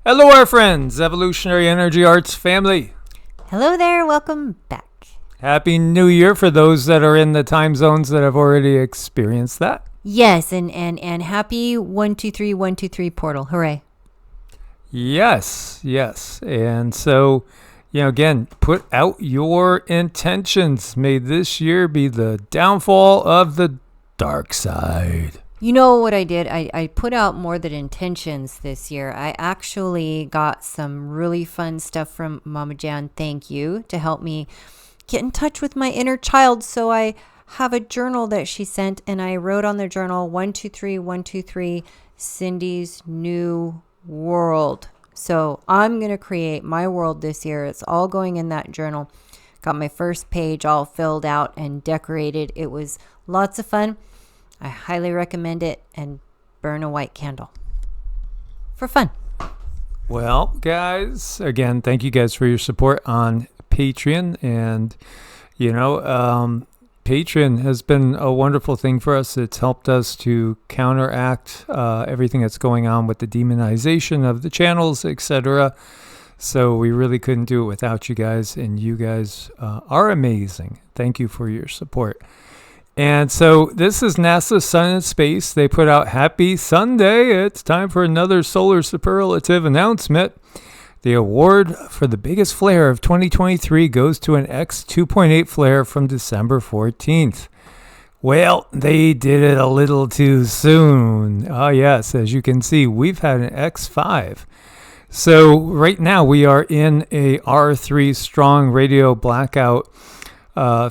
Hello, our friends, Evolutionary Energy Arts family. Hello there, welcome back. Happy New Year for those that are in the time zones that have already experienced that. Yes, and happy 123 portal. Hooray. Yes. And so, again, put out your intentions. May this year be the downfall of the dark side. You know what I did? I put out more than intentions this year. I actually got some really fun stuff from Mama Jan, thank you, to help me get in touch with my inner child. So I have a journal that she sent, and I wrote on the journal 123 Cindy's new world. So I'm going to create my world this year. It's all going in that journal. Got my first page all filled out and decorated. It was lots of fun. I highly recommend it, and burn a white candle for fun. Well, guys, again, thank you guys for your support on Patreon. And, Patreon has been a wonderful thing for us. It's helped us to counteract everything that's going on with the demonization of the channels, etc. So we really couldn't do it without you guys, and you guys are amazing. Thank you for your support. And so this is NASA Sun and Space. They put out Happy Sunday. It's time for another solar superlative announcement. The award for the biggest flare of 2023 goes to an X 2.8 flare from December 14th. Well, they did it a little too soon. Ah, yes, as you can see, we've had an X5. So right now we are in a R3 strong radio blackout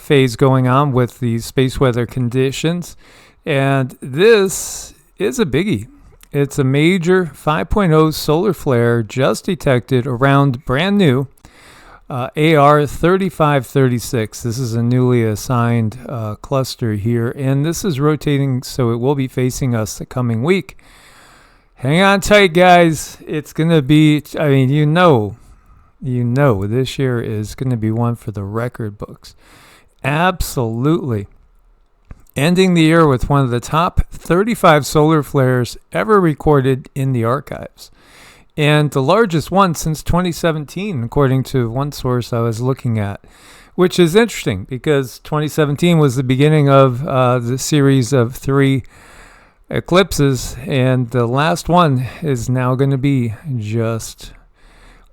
phase going on with the space weather conditions. And this is a biggie. It's a major 5.0 solar flare just detected around brand new AR 3536. This is a newly assigned cluster here, and this is rotating, so it will be facing us the coming week. Hang on tight, guys. It's going to be, this year is going to be one for the record books. Absolutely. Ending the year with one of the top 35 solar flares ever recorded in the archives. And the largest one since 2017, according to one source I was looking at, which is interesting because 2017 was the beginning of the series of 3 eclipses, and the last one is now going to be just,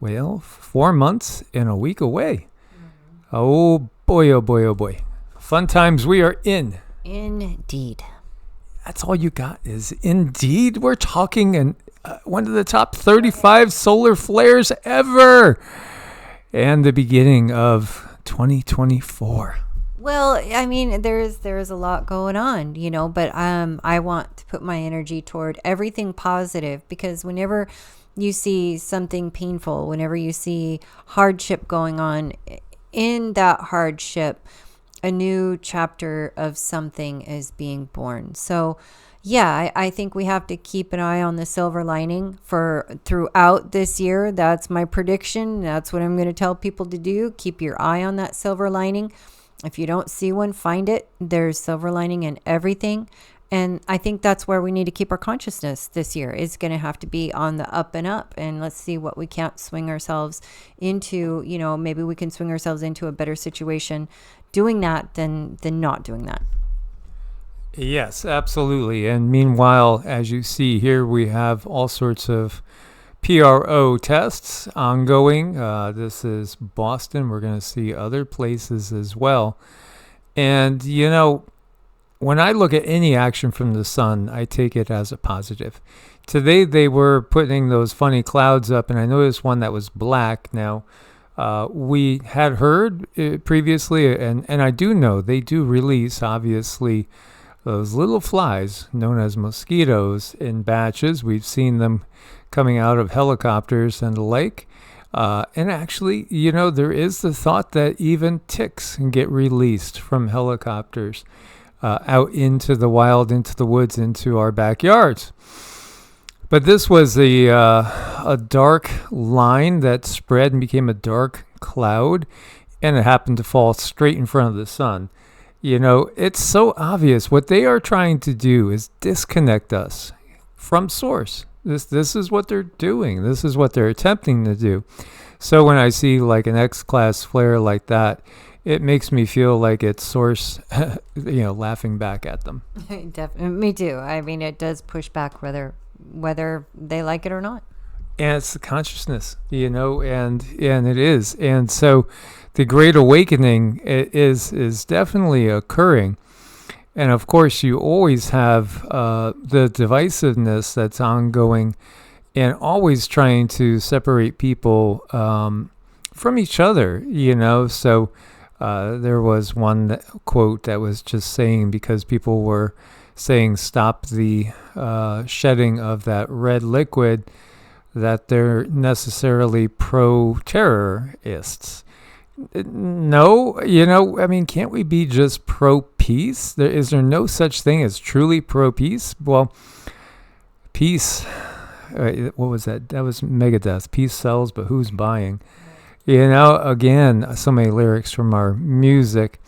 4 months and a week away. Mm-hmm. Oh boy. Fun times we are in. Indeed. That's all you got is indeed. We're talking one of the top 35 solar flares ever, and the beginning of 2024. Well, there's a lot going on, but I want to put my energy toward everything positive, because whenever you see something painful, whenever you see hardship going on, in that hardship, a new chapter of something is being born. So, yeah, I think we have to keep an eye on the silver lining throughout this year. That's my prediction. That's what I'm going to tell people to do. Keep your eye on that silver lining. If you don't see one, find it. There's silver lining in everything. And I think that's where we need to keep our consciousness this year. It's going to have to be on the up and up. And let's see what we can't swing ourselves into. Maybe we can swing ourselves into a better situation doing that than not doing that. Yes, absolutely. And meanwhile, as you see here, we have all sorts of PRO tests ongoing. This is Boston. We're going to see other places as well. And, when I look at any action from the sun, I take it as a positive. Today they were putting those funny clouds up, and I noticed one that was black. Now, we had heard previously, and I do know they do release, obviously, those little flies known as mosquitoes in batches. We've seen them coming out of helicopters and the like. And actually, there is the thought that even ticks can get released from helicopters out into the wild, into the woods, into our backyards. But this was a dark line that spread and became a dark cloud, and it happened to fall straight in front of the sun. It's so obvious. What they are trying to do is disconnect us from source. This is what they're doing. This is what they're attempting to do. So when I see like an X-class flare like that, it makes me feel like it's Source, laughing back at them. Definitely, me too. I mean, it does push back whether they like it or not. And it's the consciousness, and it is. And so the Great Awakening is definitely occurring. And of course, you always have the divisiveness that's ongoing and always trying to separate people from each other, So there was one quote that was just saying, because people were saying stop the shedding of that red liquid, that they're necessarily pro-terrorists. No, can't we be just pro-peace? Is there no such thing as truly pro-peace? Well, peace, what was that? That was Megadeth. Peace sells, but who's buying? Again, so many lyrics from our music.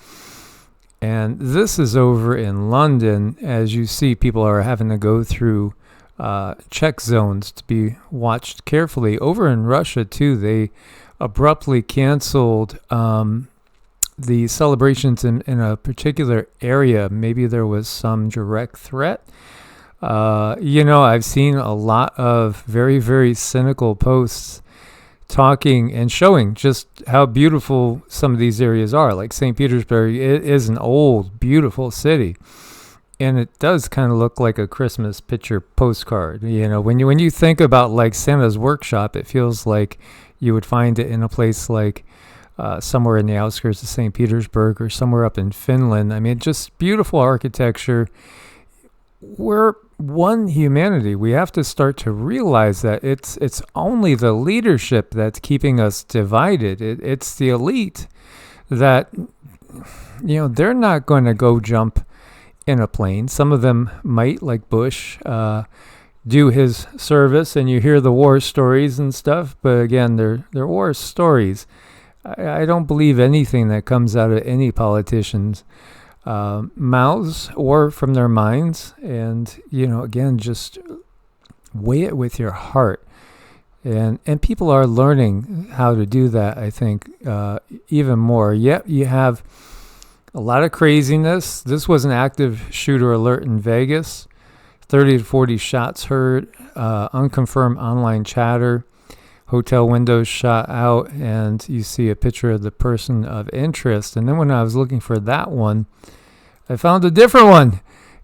And this is over in London. As you see, people are having to go through check zones to be watched carefully. Over in Russia, too, they abruptly canceled the celebrations in a particular area. Maybe there was some direct threat. I've seen a lot of very, very cynical posts talking and showing just how beautiful some of these areas are. Like St. Petersburg, it is an old, beautiful city. And it does kind of look like a Christmas picture postcard. When you think about like Santa's workshop, it feels like you would find it in a place like somewhere in the outskirts of St. Petersburg or somewhere up in Finland. I mean, just beautiful architecture. We're one humanity. We have to start to realize that it's only the leadership that's keeping us divided. It's the elite that, they're not going to go jump in a plane. Some of them might, like Bush, do his service, and you hear the war stories and stuff. But again, they're war stories. I don't believe anything that comes out of any politician's mouths or from their minds. And again, just weigh it with your heart. And people are learning how to do that, I think, even more. Yet you have a lot of craziness. This was an active shooter alert in Vegas. 30 to 40 shots heard, unconfirmed online chatter, hotel windows shot out, and you see a picture of the person of interest. And then when I was looking for that one, I found a different one,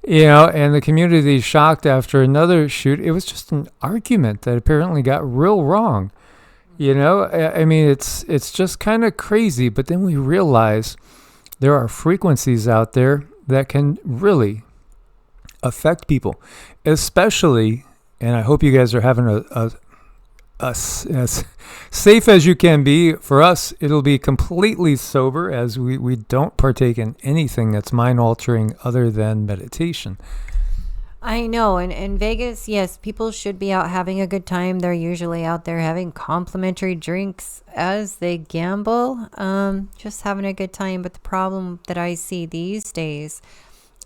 and the community is shocked after another shoot. It was just an argument that apparently got real wrong. I mean, it's just kind of crazy. But then we realize there are frequencies out there that can really affect people, especially, and I hope you guys are having a as safe as you can be. For us, it'll be completely sober, as we don't partake in anything that's mind altering other than meditation. I know. And in Vegas, yes, people should be out having a good time. They're usually out there having complimentary drinks as they gamble, just having a good time. But the problem that I see these days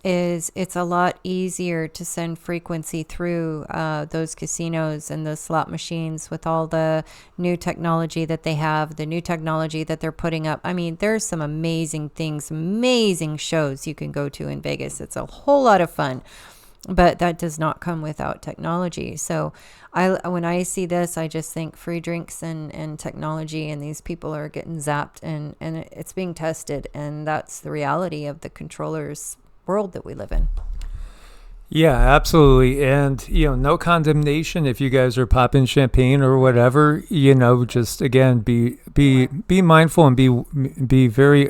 is it's a lot easier to send frequency through those casinos and the slot machines with all the new technology that they have, the new technology that they're putting up. I mean, there's some amazing things, amazing shows you can go to in Vegas. It's a whole lot of fun, but that does not come without technology. So when I see this, I just think free drinks and technology, and these people are getting zapped, and it's being tested. And that's the reality of the controllers' world that we live in. Yeah, absolutely. And, no condemnation if you guys are popping champagne or whatever, just again, be mindful and be very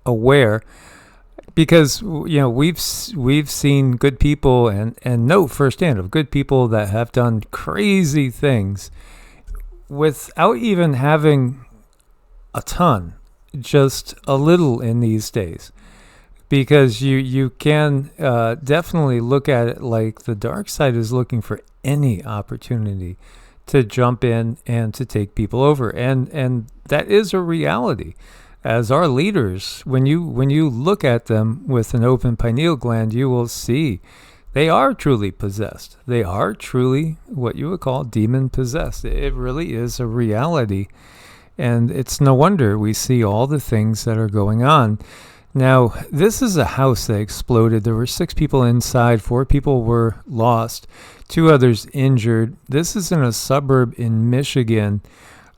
aware, because, we've seen good people and know firsthand of good people that have done crazy things without even having a ton, just a little in these days. Because you can definitely look at it like the dark side is looking for any opportunity to jump in and to take people over, and that is a reality. As our leaders, when you look at them with an open pineal gland, you will see they are truly possessed. They are truly what you would call demon possessed. It really is a reality. And it's no wonder we see all the things that are going on. Now, this is a house that exploded. There were 6 people inside. 4 people were lost. 2 others injured. This is in a suburb in Michigan.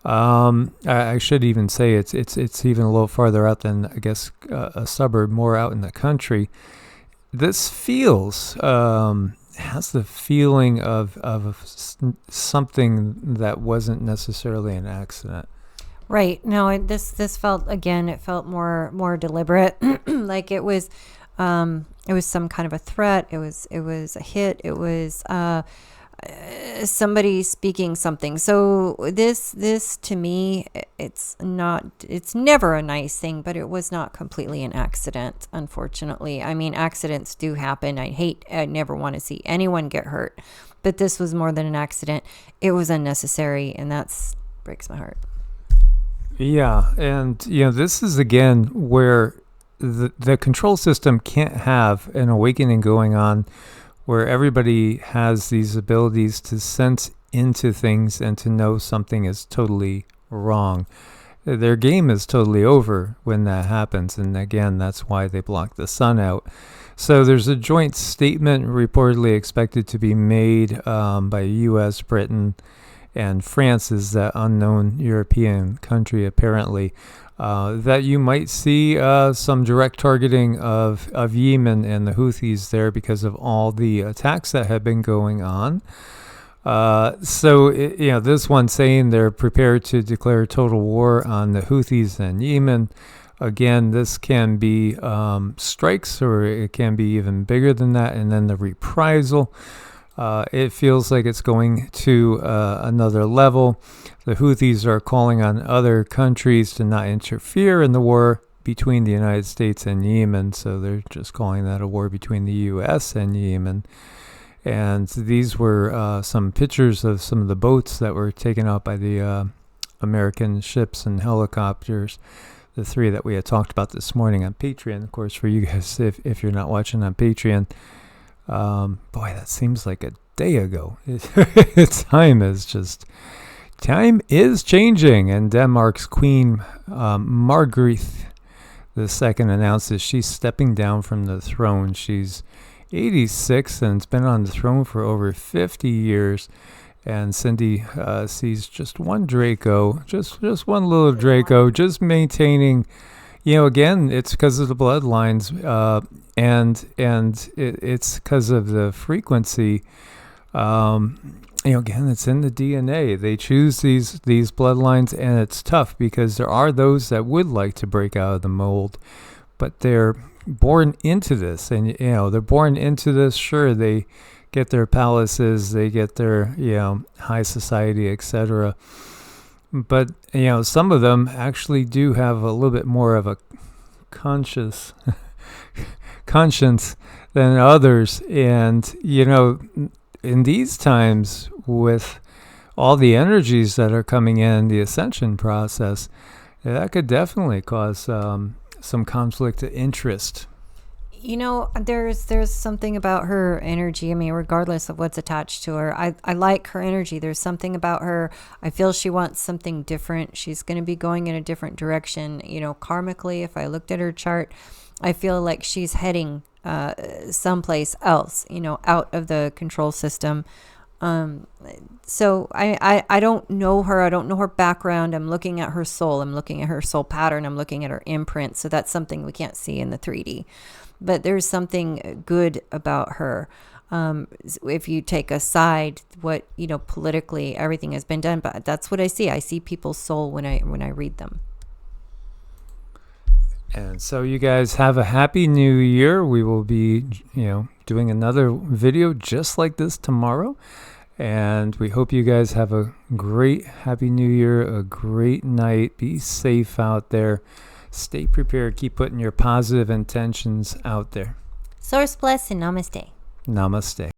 I should even say it's even a little farther out than, I guess, a suburb, more out in the country. This feels has the feeling of something that wasn't necessarily an accident. Right. No, this felt, again, it felt more deliberate. Like it was some kind of a threat. It was a hit. It was somebody speaking something. So this to me, it's never a nice thing, but it was not completely an accident, unfortunately. I mean, accidents do happen. I never want to see anyone get hurt, but this was more than an accident. It was unnecessary, and that's breaks my heart. Yeah, and this is again where the control system can't have an awakening going on where everybody has these abilities to sense into things and to know something is totally wrong. Their game is totally over when that happens, and again, that's why they block the sun out. So there's a joint statement reportedly expected to be made by U.S., Britain, and France, is that unknown European country apparently, that you might see some direct targeting of Yemen and the Houthis there because of all the attacks that have been going on. So this one saying they're prepared to declare total war on the Houthis and Yemen. Again, this can be strikes, or it can be even bigger than that, and then the reprisal. It feels like it's going to another level. The Houthis are calling on other countries to not interfere in the war between the United States and Yemen. So they're just calling that a war between the U.S. and Yemen. And these were some pictures of some of the boats that were taken out by the American ships and helicopters. The 3 that we had talked about this morning on Patreon. Of course, for you guys, if you're not watching on Patreon, boy, that seems like a day ago. Time is changing, and Denmark's Queen Margrethe II announces she's stepping down from the throne. She's 86 and has been on the throne for over 50 years. And Cindy sees just one Draco, just one little Draco, just maintaining. Again, it's because of the bloodlines, and it's because of the frequency. Again, it's in the DNA. They choose these bloodlines, and it's tough because there are those that would like to break out of the mold, but they're born into this, and they're born into this. Sure, they get their palaces, they get their high society, etc. But some of them actually do have a little bit more of a conscience than others. And in these times, with all the energies that are coming in, the ascension process, that could definitely cause some conflict of interest. There's something about her energy. I mean, regardless of what's attached to her, I like her energy. There's something about her. I feel she wants something different. She's going to be going in a different direction. Karmically, if I looked at her chart, I feel like she's heading someplace else, out of the control system. So I don't know her. I don't know her background. I'm looking at her soul. I'm looking at her soul pattern. I'm looking at her imprint. So that's something we can't see in the 3D. But there's something good about her. If you take aside what, politically everything has been done, but that's what I see. I see people's soul when I read them. And so you guys have a happy new year. We will be, doing another video just like this tomorrow. And we hope you guys have a great happy new year, a great night. Be safe out there. Stay prepared. Keep putting your positive intentions out there. Source bless and namaste. Namaste.